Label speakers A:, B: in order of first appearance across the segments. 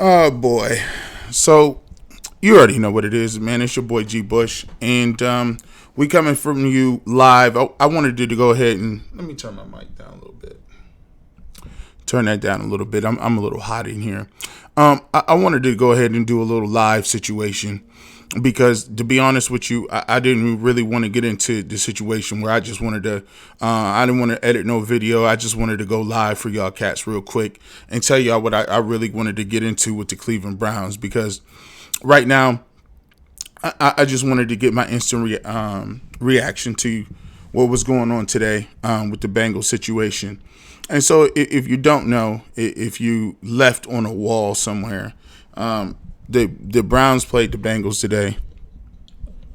A: Oh boy. So you already know what it is, man. It's your boy G Bush, and we coming from you live. I wanted to go ahead and let me turn my mic down a little bit. Turn that down a little bit. I'm a little hot in here. I wanted to go ahead and do a little live situation because, to be honest with you, I didn't really want to get into the situation where I just wanted to. I didn't want to edit no video. I just wanted to go live for y'all cats real quick and tell y'all what I really wanted to get into with the Cleveland Browns, because right now I just wanted to get my instant reaction to what was going on today with the Bengals situation. And so if you don't know, if you left on a wall somewhere, the Browns played the Bengals today.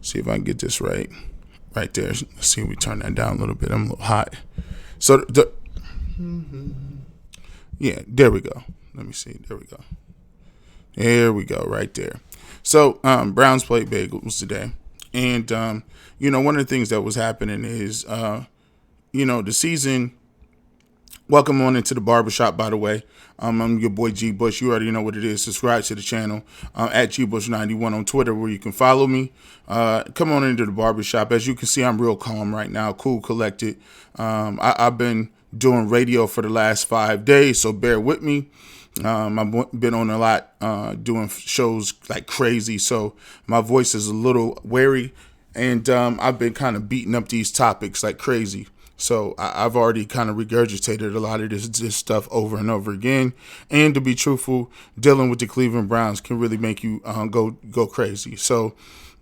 A: See if I can get this right there. Let's see if we turn that down a little bit. I'm a little hot. So, yeah, there we go. Let me see. There we go. There we go, right there. So, Browns played Bengals today. And, one of the things that was happening is, the season. Welcome on into the Barbershop, by the way. I'm your boy G Bush. You already know what it is. Subscribe to the channel at GBush91 on Twitter, where you can follow me. Come on into the Barbershop. As you can see, I'm real calm right now, cool, collected. I've been doing radio for the last 5 days, so bear with me. I've been on a lot doing shows like crazy, so my voice is a little wary, and I've been kind of beating up these topics like crazy. So I've already kind of regurgitated a lot of this stuff over and over again. And to be truthful, dealing with the Cleveland Browns can really make you go crazy. So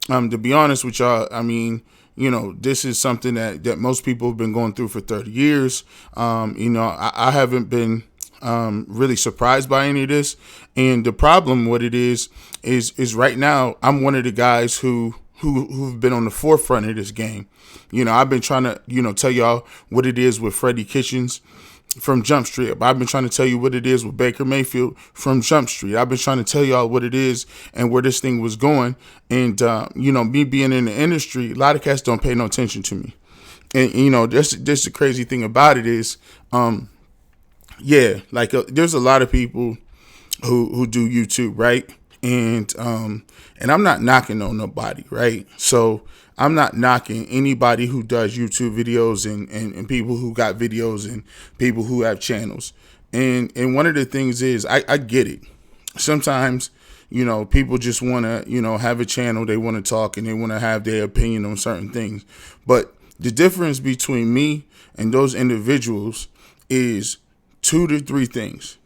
A: to be honest with y'all, I mean, this is something that most people have been going through for 30 years. I haven't been really surprised by any of this. And the problem, what it is right now, I'm one of the guys who've been on the forefront of this game. I've been trying to, tell y'all what it is with Freddie Kitchens from Jump Street. I've been trying to tell you what it is with Baker Mayfield from Jump Street. I've been trying to tell y'all what it is and where this thing was going. And, me being in the industry, a lot of cats don't pay no attention to me. And, this the crazy thing about it is, there's a lot of people who do YouTube, right? And I'm not knocking on nobody, right? So I'm not knocking anybody who does YouTube videos and people who got videos and people who have channels. And one of the things is I get it. Sometimes, people just want to, have a channel. They want to talk and they want to have their opinion on certain things. But the difference between me and those individuals is 2 to 3 things.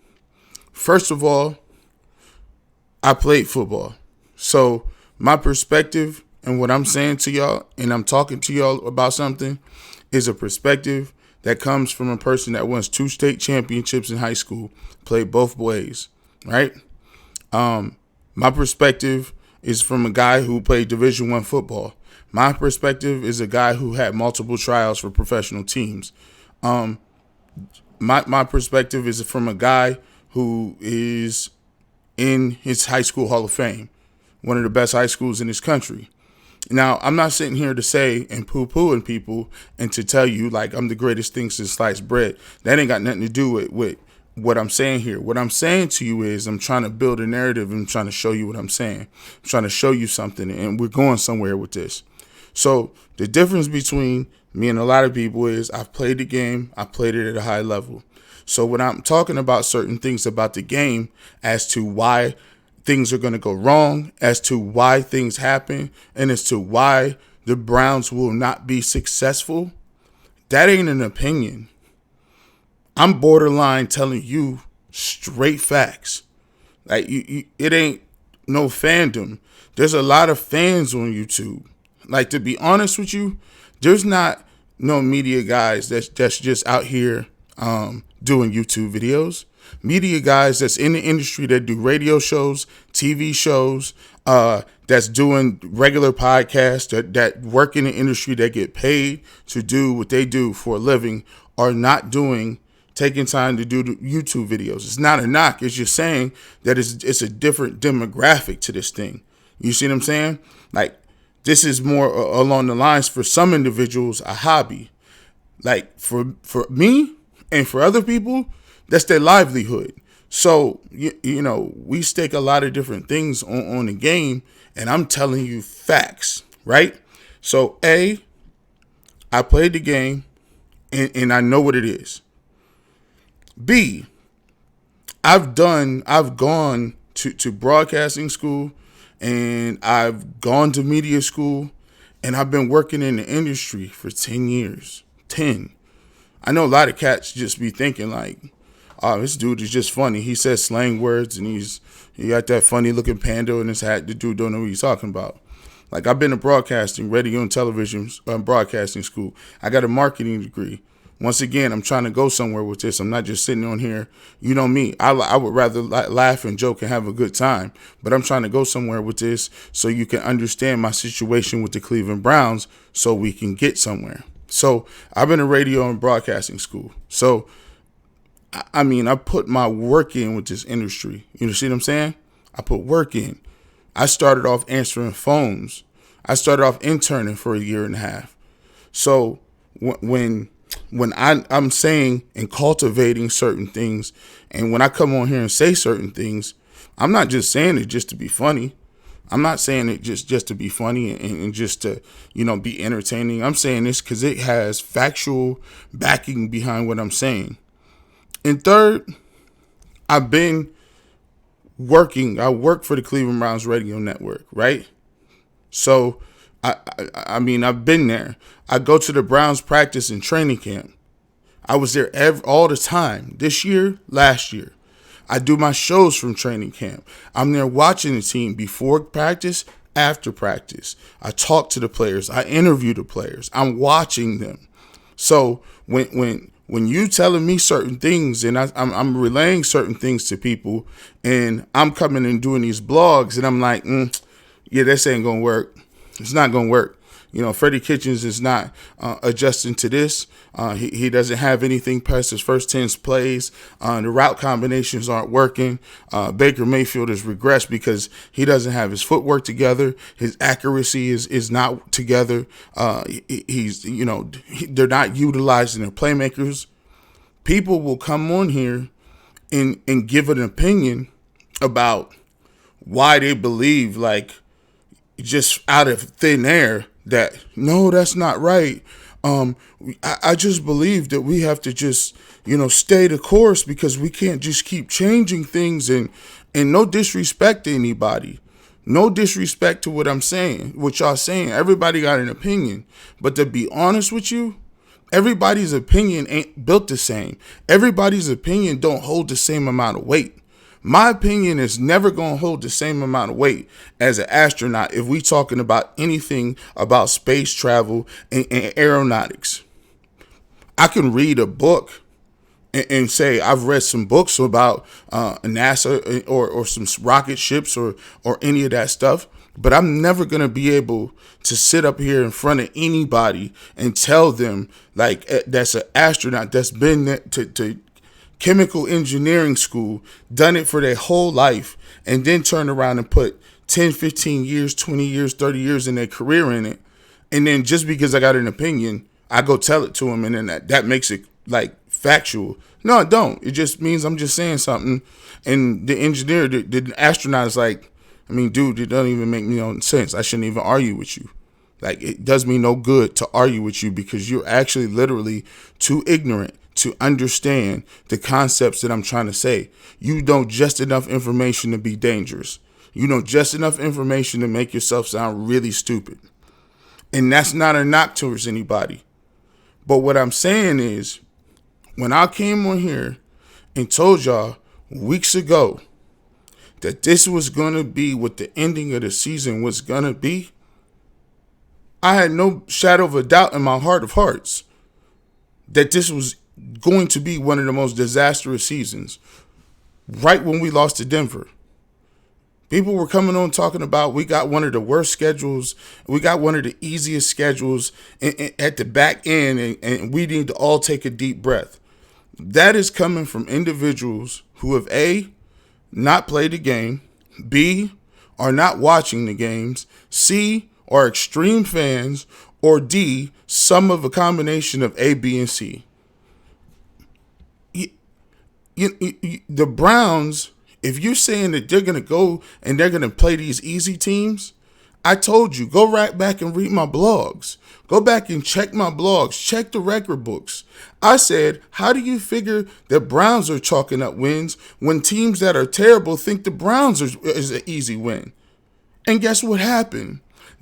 A: First of all, I played football. So my perspective and what I'm saying to y'all, and I'm talking to y'all about something, is a perspective that comes from a person that won 2 state championships in high school, played both ways, right? My perspective is from a guy who played Division I football. My perspective is a guy who had multiple trials for professional teams. My perspective is from a guy who is in his high school Hall of Fame, one of the best high schools in this country. Now, I'm not sitting here to say and poo-pooing people and to tell you like I'm the greatest thing since sliced bread. That ain't got nothing to do with what I'm saying here. What I'm saying to you is I'm trying to build a narrative and I'm trying to show you what I'm saying. I'm trying to show you something, and we're going somewhere with this. So the difference between me and a lot of people is I've played the game. I played it at a high level. So when I'm talking about certain things about the game as to why things are going to go wrong, as to why things happen, and as to why the Browns will not be successful, that ain't an opinion. I'm borderline telling you straight facts. Like it ain't no fandom. There's a lot of fans on YouTube. Like, to be honest with you, there's not no media guys that's just out here doing YouTube videos. Media guys that's in the industry that do radio shows, TV shows, that's doing regular podcasts, that work in the industry, that get paid to do what they do for a living, are not taking time to do the YouTube videos. It's not a knock. It's just saying that it's a different demographic to this thing. You see what I'm saying? Like, this is more along the lines, for some individuals, a hobby. Like, for me and for other people, that's their livelihood. So, we stake a lot of different things on the game, and I'm telling you facts, right? So, I played the game, and I know what it is. B, I've gone to broadcasting school, and I've gone to media school, and I've been working in the industry for 10 years. 10. I know a lot of cats just be thinking like, oh, this dude is just funny. He says slang words, and he got that funny looking panda in his hat. The dude don't know what he's talking about. Like, I've been to broadcasting, radio and television broadcasting school. I got a marketing degree. Once again, I'm trying to go somewhere with this. I'm not just sitting on here. You know me. I would rather laugh and joke and have a good time. But I'm trying to go somewhere with this so you can understand my situation with the Cleveland Browns so we can get somewhere. So I've been to radio and broadcasting school. So, I put my work in with this industry. You see what I'm saying? I put work in. I started off answering phones. I started off interning for a year and a half. So when I'm saying and cultivating certain things, and when I come on here and say certain things, I'm not just saying it just to be funny. I'm not saying it just to be funny and just to, be entertaining. I'm saying this because it has factual backing behind what I'm saying. And third, I've been working. I work for the Cleveland Browns radio network, right? So, I've been there. I go to the Browns practice and training camp. I was there all the time. This year, last year. I do my shows from training camp. I'm there watching the team before practice, after practice. I talk to the players. I interview the players. I'm watching them. So when you telling me certain things and I'm relaying certain things to people, and I'm coming and doing these blogs, and I'm like, yeah, this ain't gonna work. It's not gonna work. Freddie Kitchens is not adjusting to this. He doesn't have anything past his first 10 plays. The route combinations aren't working. Baker Mayfield has regressed because he doesn't have his footwork together. His accuracy is not together. They're not utilizing their playmakers. People will come on here and give an opinion about why they believe, like, just out of thin air, that no, that's not right. I just believe that we have to just, stay the course because we can't just keep changing things, and no disrespect to anybody. No disrespect to what I'm saying, what y'all saying. Everybody got an opinion. But to be honest with you, everybody's opinion ain't built the same. Everybody's opinion don't hold the same amount of weight. My opinion is never going to hold the same amount of weight as an astronaut if we talking about anything about space travel and aeronautics. I can read a book and say I've read some books about NASA or some rocket ships or any of that stuff, but I'm never going to be able to sit up here in front of anybody and tell them, like, that's an astronaut that's been to chemical engineering school, done it for their whole life, and then turn around and put 10, 15 years, 20 years, 30 years in their career in it. And then just because I got an opinion, I go tell it to them, and then that makes it, like, factual. No, it don't. It just means I'm just saying something. And the engineer, the astronaut is like, dude, it doesn't even make no sense. I shouldn't even argue with you. Like, it does me no good to argue with you because you're actually literally too ignorant to understand the concepts that I'm trying to say. You know just enough information to be dangerous. You know just enough information to make yourself sound really stupid. And that's not a knock towards anybody. But what I'm saying is, when I came on here and told y'all weeks ago that this was going to be what the ending of the season was going to be, I had no shadow of a doubt in my heart of hearts that this was going to be one of the most disastrous seasons. Right when we lost to Denver, people were coming on talking about we got one of the worst schedules, we got one of the easiest schedules at the back end, and we need to all take a deep breath. That is coming from individuals who have A, not played the game, B, are not watching the games, C, are extreme fans, or D, some of a combination of A, B, and C. The Browns, if you're saying that they're going to go and they're going to play these easy teams, I told you, go right back and read my blogs. Go back and check my blogs. Check the record books. I said, how do you figure the Browns are chalking up wins when teams that are terrible think the Browns is an easy win? And guess what happened?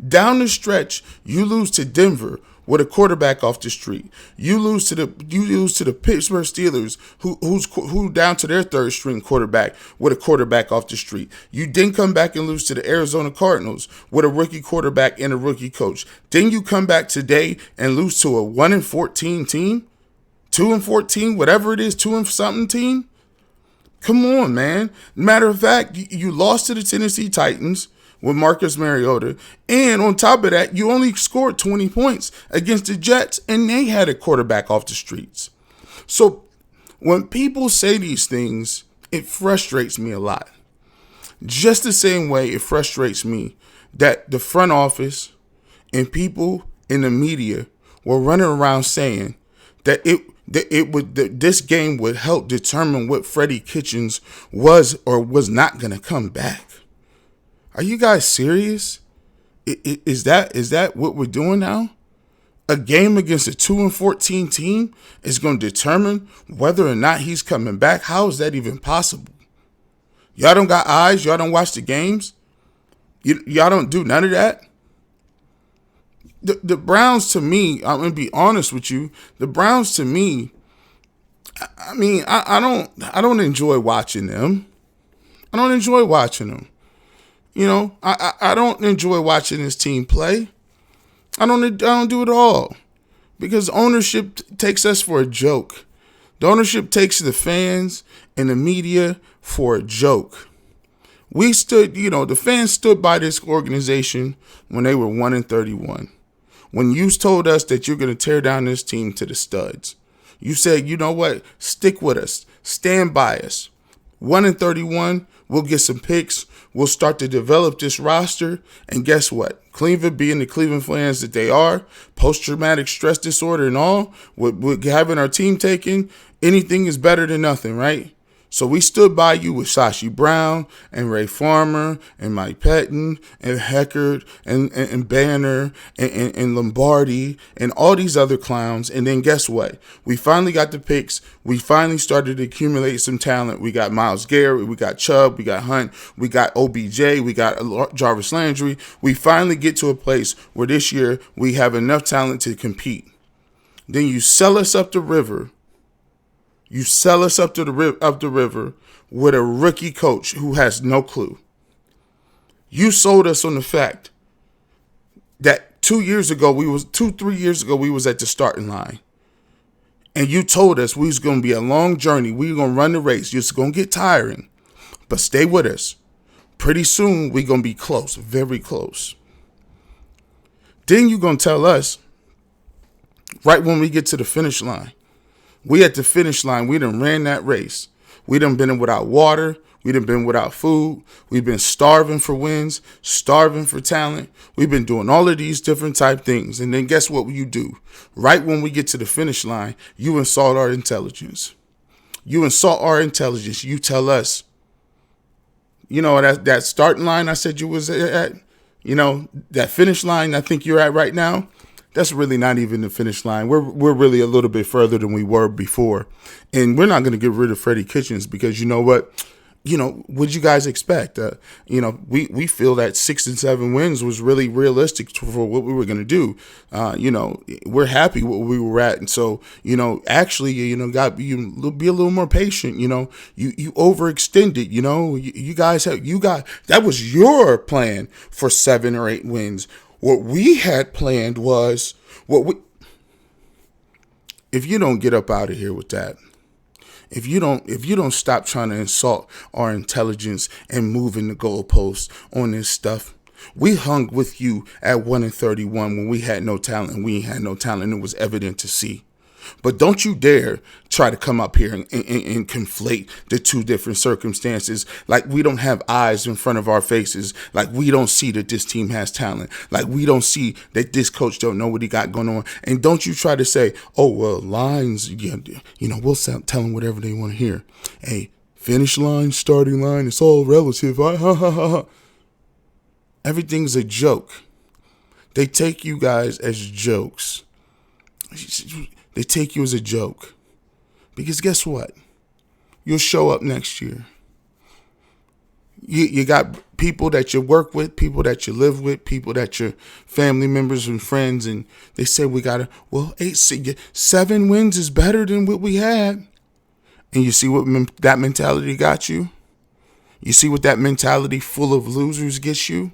A: Down the stretch, you lose to Denver with a quarterback off the street. You lose to the Pittsburgh Steelers, who down to their third string quarterback with a quarterback off the street. You then come back and lose to the Arizona Cardinals with a rookie quarterback and a rookie coach. Then you come back today and lose to a 1-14 team, 2-14, whatever it is, 2-something team. Come on, man. Matter of fact, you lost to the Tennessee Titans with Marcus Mariota. And on top of that, you only scored 20 points against the Jets, and they had a quarterback off the streets. So when people say these things, it frustrates me a lot. Just the same way it frustrates me that the front office and people in the media were running around saying that this game would help determine what Freddie Kitchens was or was not going to come back. Are you guys serious? Is that what we're doing now? A game against a 2-14 team is going to determine whether or not he's coming back? How is that even possible? Y'all don't got eyes? Y'all don't watch the games? Y'all don't do none of that? The Browns, to me, I'm going to be honest with you, the Browns, to me, I mean, I don't enjoy watching them. I don't enjoy watching them. You know, I don't enjoy watching this team play. I don't do it all because ownership takes us for a joke. The ownership takes the fans and the media for a joke. The fans stood by this organization when they were 1-31. When you told us that you're going to tear down this team to the studs, you said, you know what? Stick with us. Stand by us. 1-31. We'll get some picks. We'll start to develop this roster. And guess what? Cleveland, being the Cleveland fans that they are, post-traumatic stress disorder and all, with having our team taken, anything is better than nothing, right? So we stood by you with Sashi Brown and Ray Farmer and Mike Pettin and Heckard and Banner and Lombardi and all these other clowns. And then guess what? We finally got the picks. We finally started to accumulate some talent. We got Myles Garrett. We got Chubb. We got Hunt. We got OBJ. We got Jarvis Landry. We finally get to a place where this year we have enough talent to compete. Then you sell us up the river. You sell us up the river with a rookie coach who has no clue. You sold us on the fact that 3 years ago we was at the starting line. And you told us we was going to be a long journey. We were going to run the race. It's going to get tiring. But stay with us. Pretty soon we're going to be close, very close. Then you're going to tell us right when we get to the finish line. We at the finish line, we done ran that race. We done been without water. We done been without food. We've been starving for wins, starving for talent. We've been doing all of these different type things. And then guess what you do? Right when we get to the finish line, you insult our intelligence. You insult our intelligence. You tell us, that starting line I said you was at, that finish line I think you're at right now, that's really not even the finish line. We're really a little bit further than we were before. And we're not going to get rid of Freddie Kitchens because you know what? What'd you guys expect? We feel that 6 and 7 wins was really realistic for what we were going to do. We're happy where we were at. And so, actually, got you be a little more patient. You overextended, that was your plan for 7 or 8 wins. What we had planned was if you don't get up out of here with that, if you don't stop trying to insult our intelligence and moving the goalposts on this stuff, we hung with you at 1-31 when we had no talent. We had no talent. It was evident to see. But don't you dare try to come up here and conflate the two different circumstances. Like we don't have eyes in front of our faces. Like we don't see that this team has talent. Like we don't see that this coach don't know what he got going on. And don't you try to say, oh, well, lines, we'll tell them whatever they want to hear. Hey, finish line, starting line, it's all relative. Everything's a joke. They take you guys as jokes. They take you as a joke. Because guess what? You'll show up next year. You got people that you work with, people that you live with, people that your family members and friends, and they say 7 wins is better than what we had. And you see what that mentality got you? You see what that mentality full of losers gets you?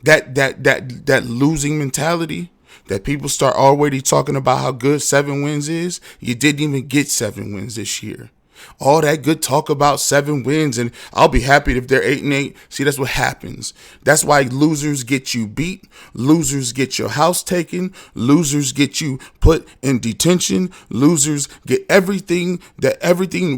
A: That losing mentality that people start already talking about how good 7 wins is. You didn't even get 7 wins this year. All that good talk about 7 wins, and I'll be happy if they're 8-8. See, that's what happens. That's why losers get you beat. Losers get your house taken. Losers get you put in detention. Losers get everything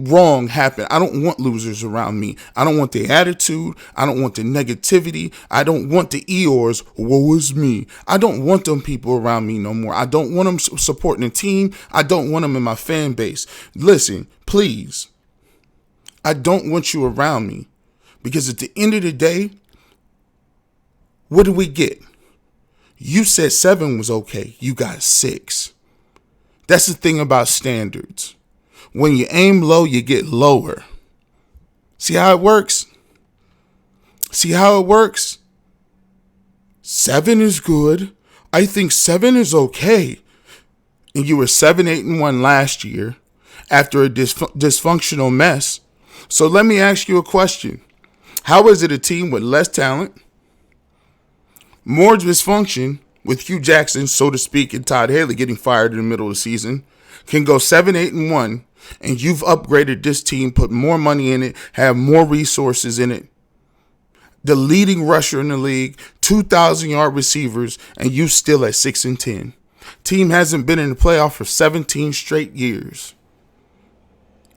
A: wrong happen. I don't want losers around me. I don't want the attitude. I don't want the negativity. I don't want the Eeyores. Woe is me. I don't want them people around me no more. I don't want them supporting the team. I don't want them in my fan base. Listen, please, I don't want you around me, because at the end of the day, what did we get? You said 7 was okay. You got 6. That's the thing about standards. When you aim low, you get lower. See how it works? 7 is good. I think 7 is okay. And you were 7-8-1 last year after a dysfunctional mess. So let me ask you a question. How is it a team with less talent, more dysfunction, with Hugh Jackson, so to speak, and Todd Haley getting fired in the middle of the season, can go 7-8-1, and you've upgraded this team, put more money in it, have more resources in it, the leading rusher in the league, 2,000-yard receivers, and you still at 6-10. Team hasn't been in the playoff for 17 straight years.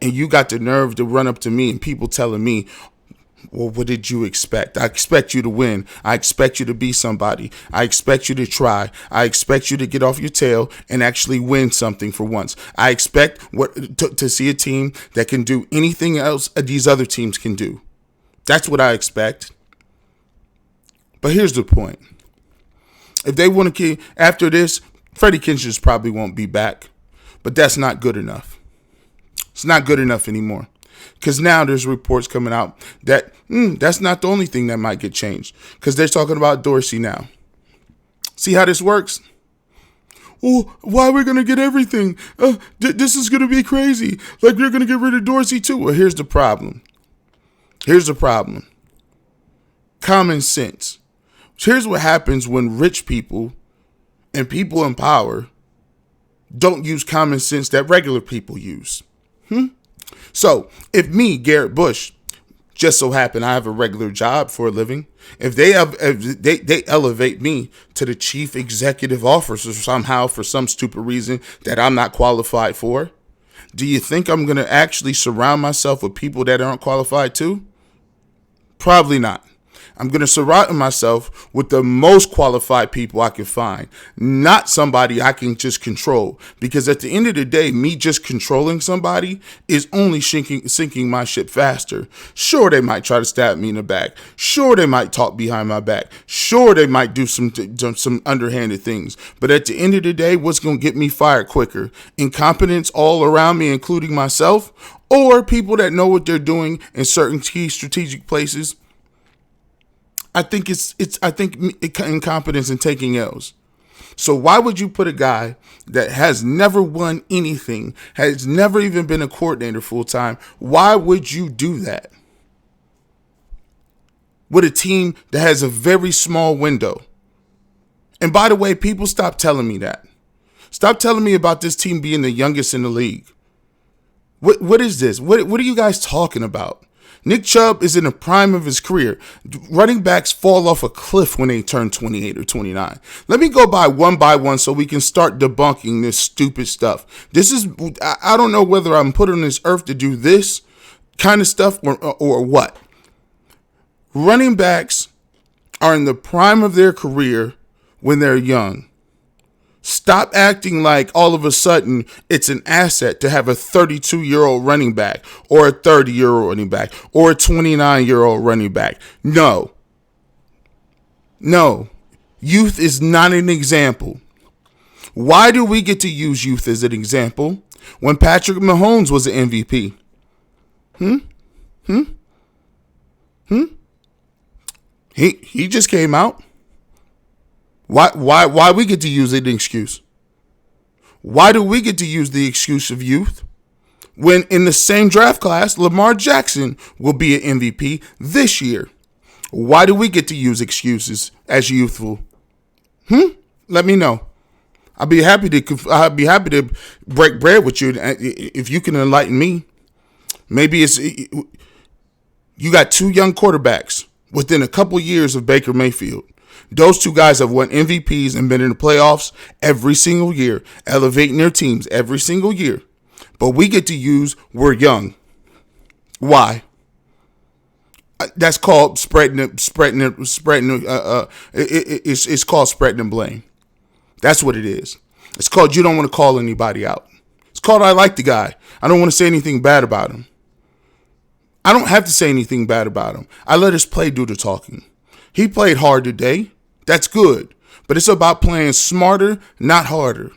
A: And you got the nerve to run up to me and people telling me, well, what did you expect? I expect you to win. I expect you to be somebody. I expect you to try. I expect you to get off your tail and actually win something for once. I expect to see a team that can do anything else these other teams can do. That's what I expect. But here's the point. If they want to keep, after this, Freddie Kitchens probably won't be back. But that's not good enough. It's not good enough anymore, because now there's reports coming out that that's not the only thing that might get changed, because they're talking about Dorsey now. See how this works? Oh, why are we going to get everything? This is going to be crazy. Like, you're going to get rid of Dorsey too. Well, here's the problem. Common sense. Here's what happens when rich people and people in power don't use common sense that regular people use. So if me, Garrett Bush, just so happen I have a regular job for a living, if they elevate me to the chief executive officer somehow for some stupid reason that I'm not qualified for, do you think I'm going to actually surround myself with people that aren't qualified too? Probably not. I'm going to surround myself with the most qualified people I can find, not somebody I can just control. Because at the end of the day, me just controlling somebody is only sinking my ship faster. Sure, they might try to stab me in the back. Sure, they might talk behind my back. Sure, they might do some underhanded things. But at the end of the day, what's going to get me fired quicker? Incompetence all around me, including myself, or people that know what they're doing in certain key strategic places? I think incompetence and taking L's. So why would you put a guy that has never won anything, has never even been a coordinator full time? Why would you do that with a team that has a very small window? And by the way, people, stop telling me that. Stop telling me about this team being the youngest in the league. What is this? What are you guys talking about? Nick Chubb is in the prime of his career. Running backs fall off a cliff when they turn 28 or 29. Let me go by one so we can start debunking this stupid stuff. I don't know whether I'm put on this earth to do this kind of stuff or what. Running backs are in the prime of their career when they're young. Stop acting like all of a sudden it's an asset to have a 32-year-old running back or a 30-year-old running back or a 29-year-old running back. No. Youth is not an example. Why do we get to use youth as an example when Patrick Mahomes was an MVP? He just came out. Why we get to use an excuse? Why do we get to use the excuse of youth when in the same draft class, Lamar Jackson will be an MVP this year? Why do we get to use excuses as youthful? Let me know. I'd be happy to break bread with you if you can enlighten me. Maybe you got two young quarterbacks within a couple years of Baker Mayfield. Those two guys have won MVPs and been in the playoffs every single year, elevating their teams every single year. But we get to use we're young. Why? That's called spreading. It's called spreading the blame. That's what it is. It's called you don't want to call anybody out. It's called I like the guy. I don't want to say anything bad about him. I don't have to say anything bad about him. I let his play do the talking. He played hard today. That's good. But it's about playing smarter, not harder.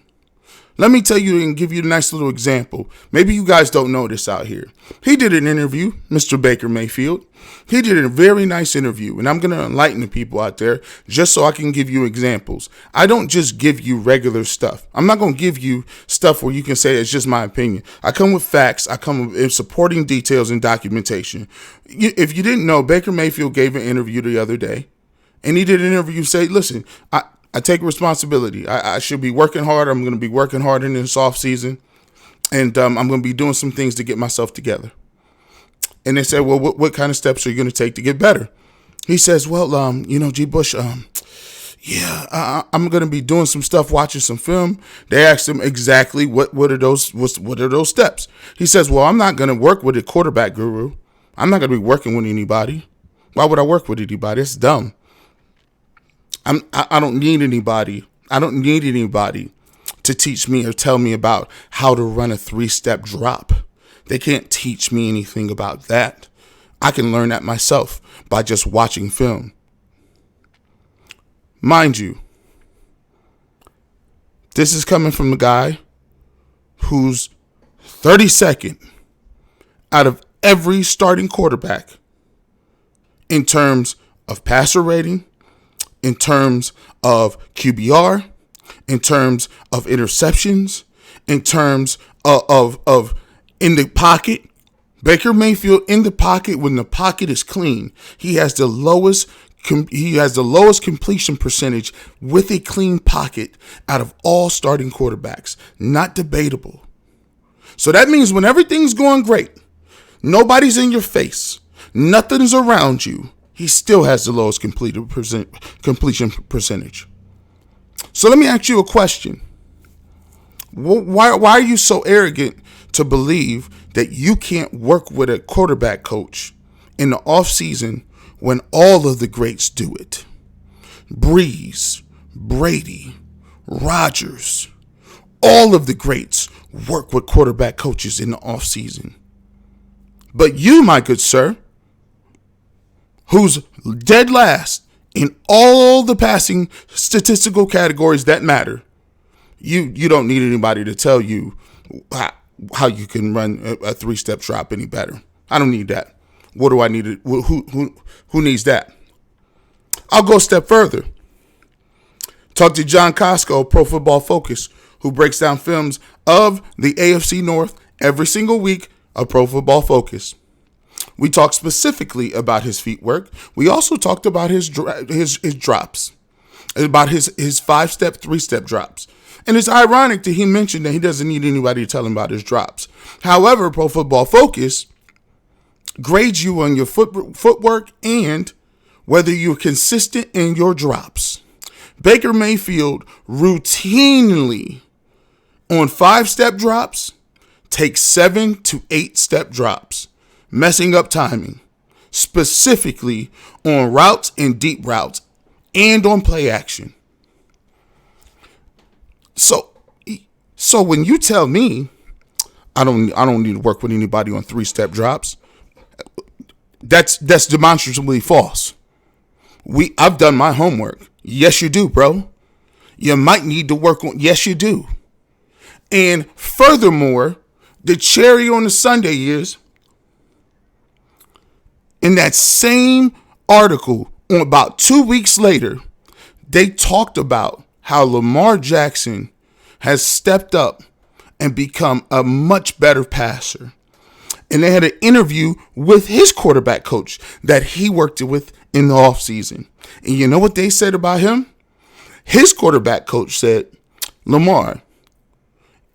A: Let me tell you and give you a nice little example. Maybe you guys don't know this out here. He did an interview, Mr. Baker Mayfield. He did a very nice interview, and I'm going to enlighten the people out there just so I can give you examples. I don't just give you regular stuff. I'm not going to give you stuff where you can say it's just my opinion. I come with facts. I come with supporting details and documentation. If you didn't know, Baker Mayfield gave an interview the other day, and he did an interview say, listen, I take responsibility. I should be working hard. I'm going to be working hard in this off season, and I'm going to be doing some things to get myself together. And they said, well, what kind of steps are you going to take to get better? He says, well, G. Bush, I'm going to be doing some stuff, watching some film. They asked him exactly what are those steps. He says, well, I'm not going to work with a quarterback guru. I'm not going to be working with anybody. Why would I work with anybody? It's dumb. I don't need anybody. I don't need anybody to teach me or tell me about how to run a 3-step drop. They can't teach me anything about that. I can learn that myself by just watching film. Mind you, this is coming from a guy who's 32nd out of every starting quarterback in terms of passer rating, in terms of QBR, in terms of interceptions, in terms of in the pocket. Baker Mayfield in the pocket when the pocket is clean. He has the lowest completion percentage with a clean pocket out of all starting quarterbacks. Not debatable. So that means when everything's going great, nobody's in your face, nothing's around you, he still has the lowest completion percentage. So let me ask you a question. Why are you so arrogant to believe that you can't work with a quarterback coach in the offseason when all of the greats do it? Breeze, Brady, Rodgers, all of the greats work with quarterback coaches in the offseason. But you, my good sir, who's dead last in all the passing statistical categories that matter, you don't need anybody to tell you how you can run a 3-step drop any better. I don't need that. What do I need? Who needs that? I'll go a step further. Talk to John Costco, Pro Football Focus, who breaks down films of the AFC North every single week of Pro Football Focus. We talked specifically about his feet work. We also talked about his drops, about his 5-step, 3-step drops. And it's ironic that he mentioned that he doesn't need anybody to tell him about his drops. However, Pro Football Focus grades you on your footwork and whether you're consistent in your drops. Baker Mayfield routinely on 5-step drops takes 7 to 8-step drops, messing up timing, specifically on routes and deep routes and on play action. So when you tell me I don't need to work with anybody on 3-step drops, that's demonstrably false. I've done my homework. Yes, you do, bro. You might need to work on. Yes, you do. And furthermore, the cherry on the sundae is in that same article, about 2 weeks later, they talked about how Lamar Jackson has stepped up and become a much better passer. And they had an interview with his quarterback coach that he worked with in the offseason. And you know what they said about him? His quarterback coach said, Lamar,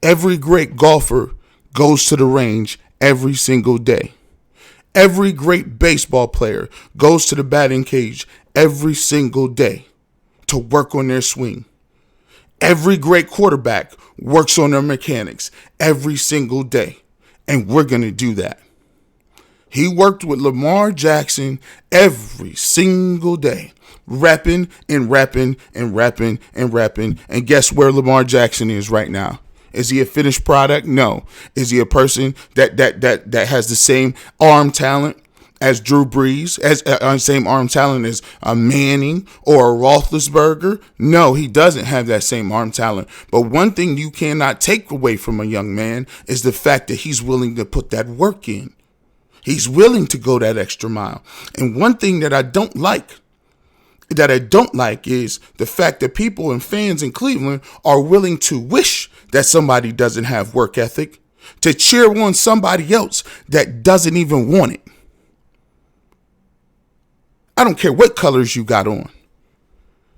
A: every great golfer goes to the range every single day. Every great baseball player goes to the batting cage every single day to work on their swing. Every great quarterback works on their mechanics every single day. And we're going to do that. He worked with Lamar Jackson every single day, repping and repping and repping and repping. And guess where Lamar Jackson is right now? Is he a finished product? No. Is he a person that has the same arm talent as Drew Brees, as same arm talent as a Manning or a Roethlisberger? No, he doesn't have that same arm talent. But one thing you cannot take away from a young man is the fact that he's willing to put that work in. He's willing to go that extra mile. And one thing that I don't like is the fact that people and fans in Cleveland are willing to wish that somebody doesn't have work ethic, to cheer on somebody else that doesn't even want it. I don't care what colors you got on.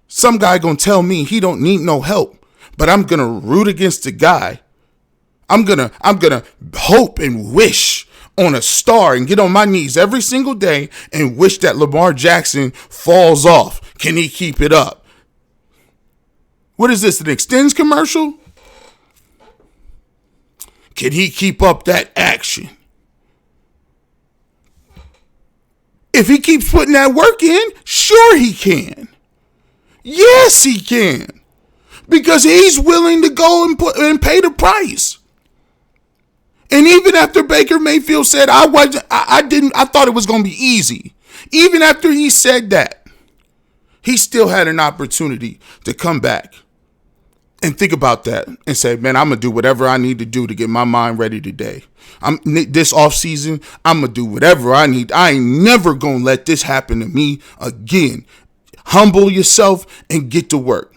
A: Some guy gonna tell me he don't need no help, but I'm gonna root against the guy. I'm gonna hope and wish on a star and get on my knees every single day and wish that Lamar Jackson falls off. Can he keep it up? What is this, an Extends commercial? Can he keep up that action? If he keeps putting that work in, sure he can. Yes, he can. Because he's willing to go and pay the price. And even after Baker Mayfield said I thought it was going to be easy. Even after he said that, he still had an opportunity to come back and think about that and say, man, I'm going to do whatever I need to do to get my mind ready today. This offseason, I'm going to do whatever I need. I ain't never going to let this happen to me again. Humble yourself and get to work.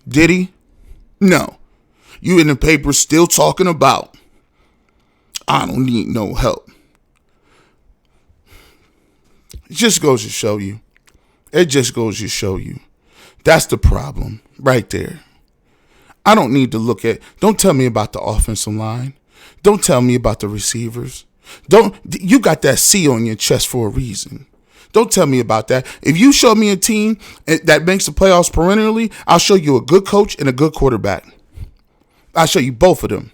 A: Did he? No. You in the paper still talking about, I don't need no help. It just goes to show you. That's the problem right there. I don't need to don't tell me about the offensive line. Don't tell me about the receivers. You got that C on your chest for a reason. Don't tell me about that. If you show me a team that makes the playoffs perennially, I'll show you a good coach and a good quarterback. I'll show you both of them.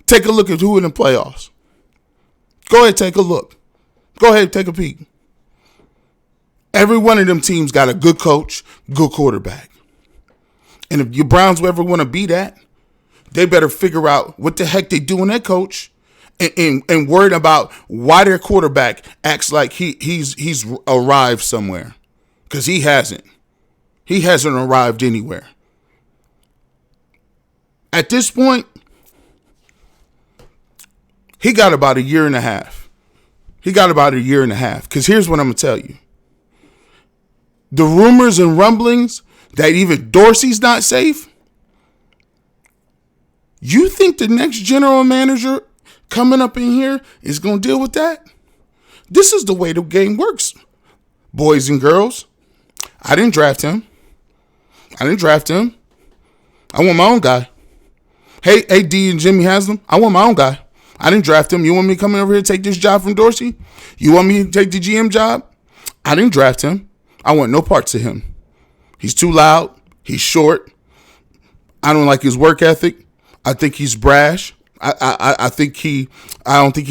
A: Take a look at who in the playoffs. Go ahead, take a look. Go ahead, take a peek. Every one of them teams got a good coach, good quarterback. And if your Browns ever want to be that, they better figure out what the heck they do in that coach and worried about why their quarterback acts like he's arrived somewhere. Because he hasn't. He hasn't arrived anywhere. At this point, he got about a year and a half. Because here's what I'm going to tell you. The rumors and rumblings that even Dorsey's not safe. You think the next general manager coming up in here is going to deal with that? This is the way the game works, boys and girls. I didn't draft him. I want my own guy. Hey, D and Jimmy Haslam, I want my own guy. I didn't draft him. You want me to come over here and take this job from Dorsey? You want me to take the GM job? I didn't draft him. I want no parts of him. He's too loud. He's short. I don't like his work ethic. I think he's brash. I don't think he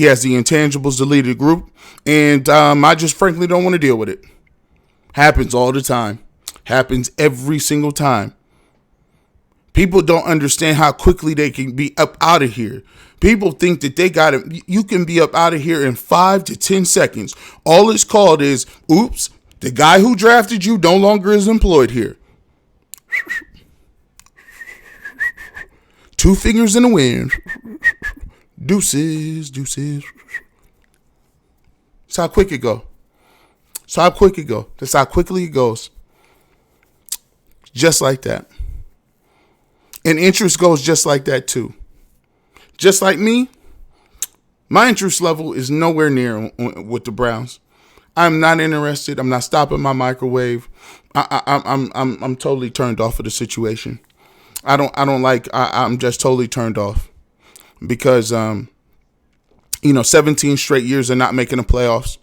A: has the intangibles to lead the group. And I just frankly don't want to deal with it. Happens all the time. Happens every single time. People don't understand how quickly they can be up out of here. People think that they got it. You can be up out of here in 5 to 10 seconds. All it's called is, oops, the guy who drafted you no longer is employed here. 2 fingers in the wind. Deuces. That's how quick it go. That's how quickly it goes. Just like that. And interest goes just like that too. Just like me, my interest level is nowhere near with the Browns. I'm not interested. I'm not stopping my microwave. I'm totally turned off of the situation. I'm just totally turned off because 17 straight years of not making the playoffs.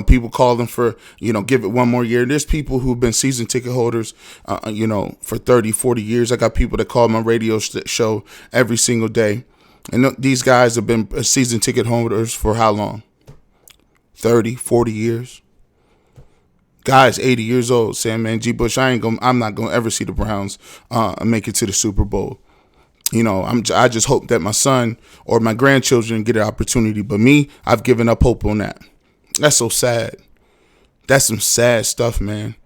A: People call them for, give it one more year. There's people who've been season ticket holders, for 30, 40 years. I got people that call my radio show every single day. And these guys have been season ticket holders for how long? 30, 40 years. Guys, 80 years old, saying, man, G. Bush, I'm not going to ever see the Browns make it to the Super Bowl. I just hope that my son or my grandchildren get an opportunity. But me, I've given up hope on that. That's so sad. That's some sad stuff, man.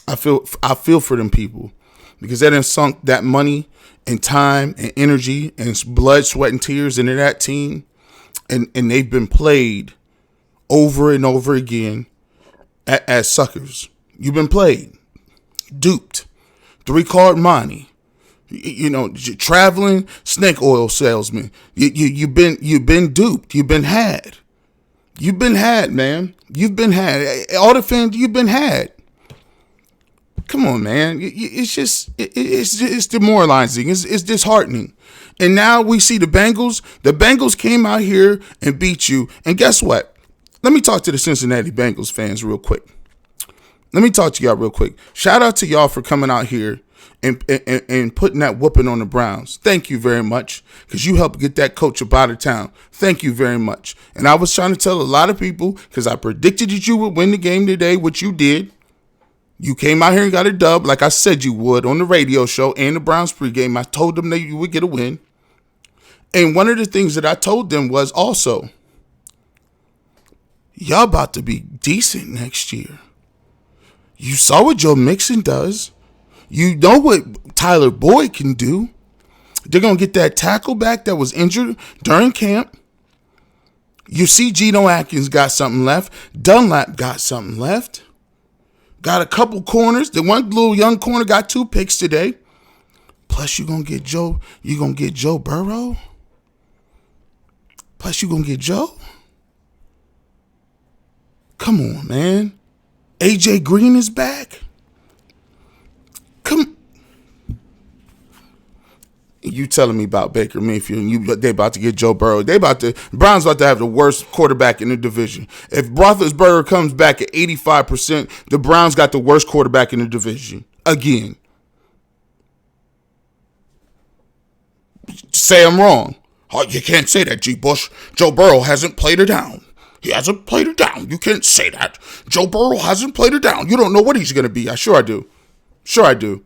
A: I feel for them people because they done sunk that money and time and energy and blood, sweat, and tears into that team. And they've been played over and over again as suckers. You've been played, duped, 3-card money, traveling snake oil salesman. You've been duped. You've been had. You've been had, man. You've been had. All the fans, you've been had. Come on, man. It's demoralizing. It's disheartening. And now we see the Bengals. The Bengals came out here and beat you. And guess what? Let me talk to the Cincinnati Bengals fans real quick. Let me talk to y'all real quick. Shout out to y'all for coming out here and putting that whooping on the Browns. Thank you very much, because you helped get that coach up out of town. Thank you very much. And I was trying to tell a lot of people, because I predicted that you would win the game today, which you did. You came out here and got a dub like I said you would on the radio show and the Browns pregame. I told them that you would get a win. And one of the things that I told them was also, y'all about to be decent next year. You saw what Joe Mixon does. You know what Tyler Boyd can do. They're going to get that tackle back that was injured during camp. You see Geno Atkins got something left. Dunlap got something left. Got a couple corners. The one little young corner got 2 picks today. Plus you're going to get Joe. You're going to get Joe Burrow. Plus you're going to get Joe. Come on, man. AJ Green is back. Come. You telling me about Baker Mayfield? They about to get Joe Burrow. Browns about to have the worst quarterback in the division. If Roethlisberger comes back at 85%, the Browns got the worst quarterback in the division again. Say I'm wrong. Oh, you can't say that, G. Bush. Joe Burrow hasn't played her down. He hasn't played her down. You can't say that. Joe Burrow hasn't played her down. You don't know what he's going to be. Sure I do. Sure I do.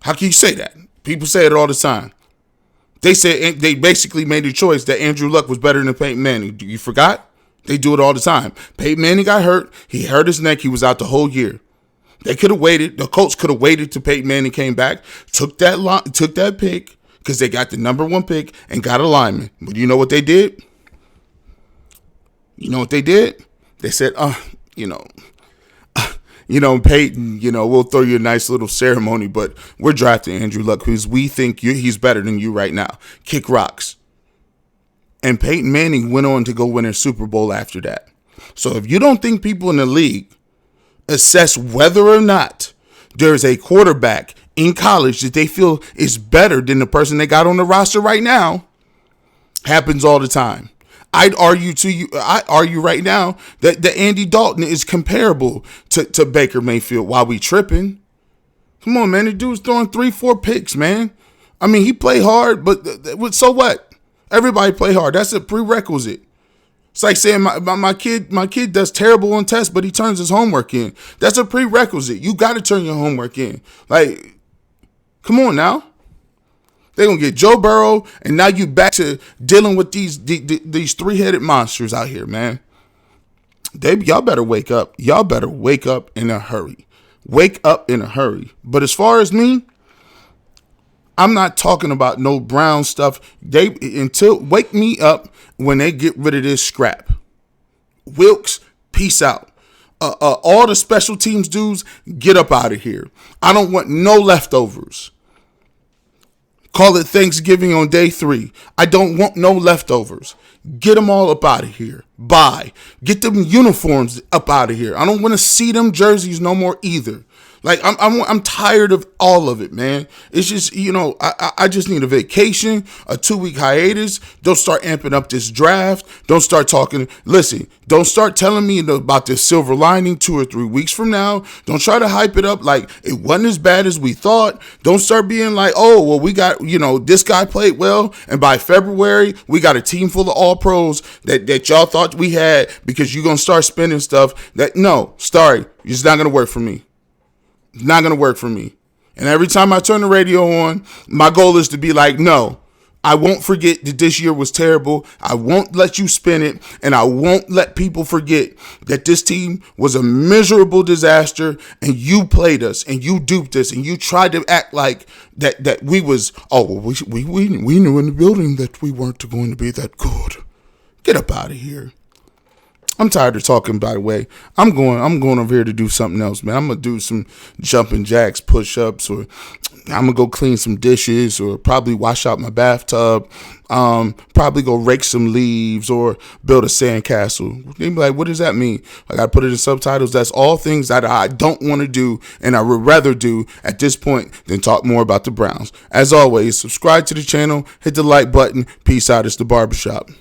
A: How can you say that? People say it all the time. They basically made the choice that Andrew Luck was better than Peyton Manning. You forgot? They do it all the time. Peyton Manning got hurt. He hurt his neck. He was out the whole year. They could have waited. The Colts could have waited till Peyton Manning came back, took that pick, because they got the number 1 pick and got a lineman. But you know what they did? They said, Peyton, we'll throw you a nice little ceremony, but we're drafting Andrew Luck because we think he's better than you right now. Kick rocks. And Peyton Manning went on to go win a Super Bowl after that. So if you don't think people in the league assess whether or not there's a quarterback in college that they feel is better than the person they got on the roster right now, Happens all the time. I argue right now that Andy Dalton is comparable to Baker Mayfield. While we tripping, come on, man, the dude's throwing 3-4 picks, man. I mean, he play hard, but so what? Everybody play hard. That's a prerequisite. It's like saying my kid does terrible on tests, but he turns his homework in. That's a prerequisite. You got to turn your homework in. Like, come on now. They're going to get Joe Burrow, and now you back to dealing with these three-headed monsters out here, man. Y'all better wake up. Y'all better wake up in a hurry. Wake up in a hurry. But as far as me, I'm not talking about no Brown stuff. Wake me up when they get rid of this scrap. Wilkes, peace out. All the special teams dudes, get up out of here. I don't want no leftovers. Call it Thanksgiving on day 3. I don't want no leftovers. Get them all up out of here. Bye. Get them uniforms up out of here. I don't want to see them jerseys no more either. Like, I'm tired of all of it, man. It's just, I just need a vacation, a 2-week hiatus. Don't start amping up this draft. Don't start talking. Listen, don't start telling me about this silver lining 2 or 3 weeks from now. Don't try to hype it up like it wasn't as bad as we thought. Don't start being like, oh, well, we got, this guy played well, and by February, we got a team full of all pros that y'all thought we had because you're going to start spending stuff that, no, sorry, it's not going to work for me. Not going to work for me. And every time I turn the radio on, my goal is to be like, no, I won't forget that this year was terrible. I won't let you spin it. And I won't let people forget that this team was a miserable disaster and you played us and you duped us and you tried to act like that we was, we knew in the building that we weren't going to be that good. Get up out of here. I'm tired of talking, by the way. I'm going over here to do something else, man. I'm going to do some jumping jacks, push-ups, or I'm going to go clean some dishes, or probably wash out my bathtub, probably go rake some leaves, or build a sandcastle. They be like, what does that mean? I got to put it in subtitles. That's all things that I don't want to do, and I would rather do at this point than talk more about the Browns. As always, subscribe to the channel, hit the like button. Peace out. It's the Barbershop.